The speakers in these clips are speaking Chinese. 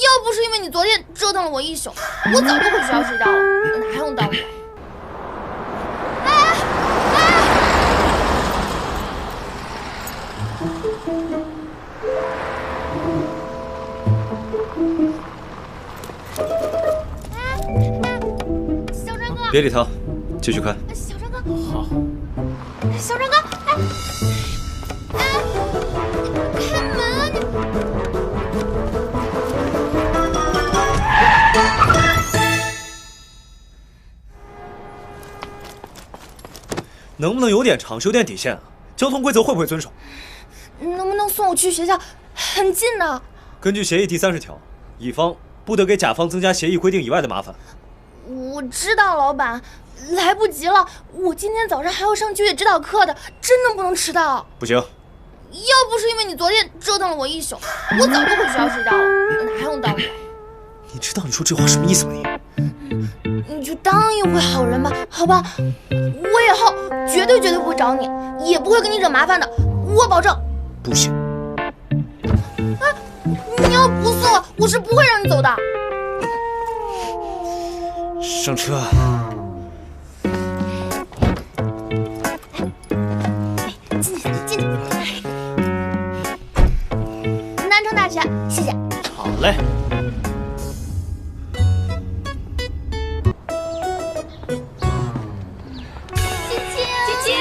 要不是因为你昨天折腾了我一宿，我早就回学校睡觉了，哪还用等我？小张哥，别理他，继续看。小张哥，好。小张哥，开门！能不能有点常识，有点底线啊？交通规则会不会遵守？能不能送我去学校？很近的。根据协议第30条，乙方不得给甲方增加协议规定以外的麻烦。我知道，老板，来不及了，我今天早上还要上就业指导课的，真的不能迟到。不行，要不是因为你昨天折腾了我一宿，我早就回学校睡觉了，哪还用等我？你知道你说这话什么意思吗？你就当一回好人吧，好吧？我以后绝对不会找你，也不会给你惹麻烦的，我保证。不行。你要不送我，我是不会让你走的。上车。进去。南城大学，谢谢。好嘞。亲，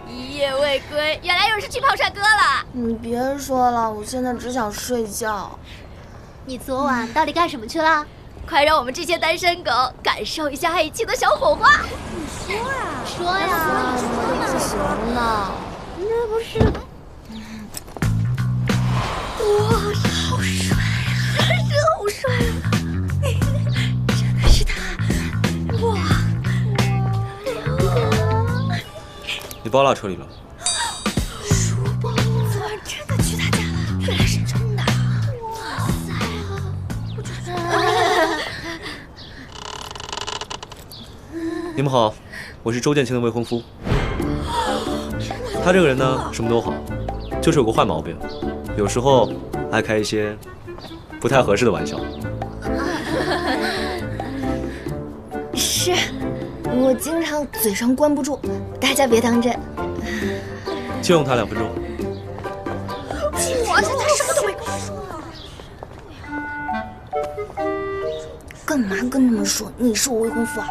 一夜未归，原来又是去泡帅哥了。你别说了，我现在只想睡觉。你昨晚到底干什么去了？快让我们这些单身狗感受一下爱情的小火花。你说呀，我都不行了。那不是？哇，好帅啊！真好帅啊！真的是他！哇！你包落车里了。书包，昨晚真的去他家了，原来是真的！哇塞！我觉得。你们好，我是周建清的未婚夫。他这个人呢，什么都好，就是有个坏毛病，有时候爱开一些不太合适的玩笑。是，我经常嘴上关不住，大家别当真。借用他2分钟。我他什么都没跟我说。干嘛跟他们说你是我未婚夫啊？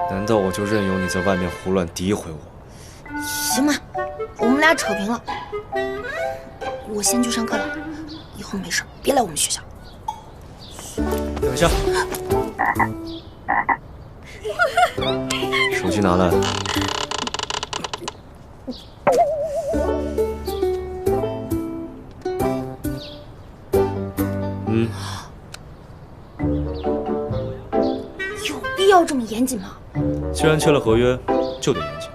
难道我就任由你在外面胡乱诋毁我？行吧，我们俩扯平了。我先去上课了，以后没事别来我们学校。等一下，手机拿来。有必要这么严谨吗？既然签了合约，就得严谨。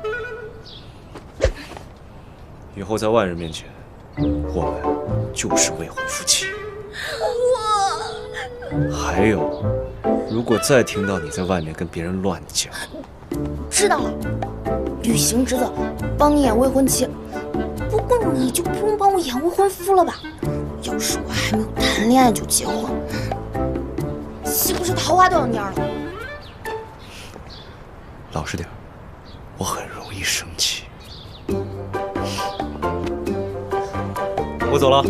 以后在外人面前，我们就是未婚夫妻。还有，如果再听到你在外面跟别人乱讲，知道了，履行职责，帮你演未婚妻。不过你就不用帮我演未婚夫了吧？要是我还没有谈恋爱就结婚，岂不是桃花都要蔫了？老实点，我很容易生气。我走了。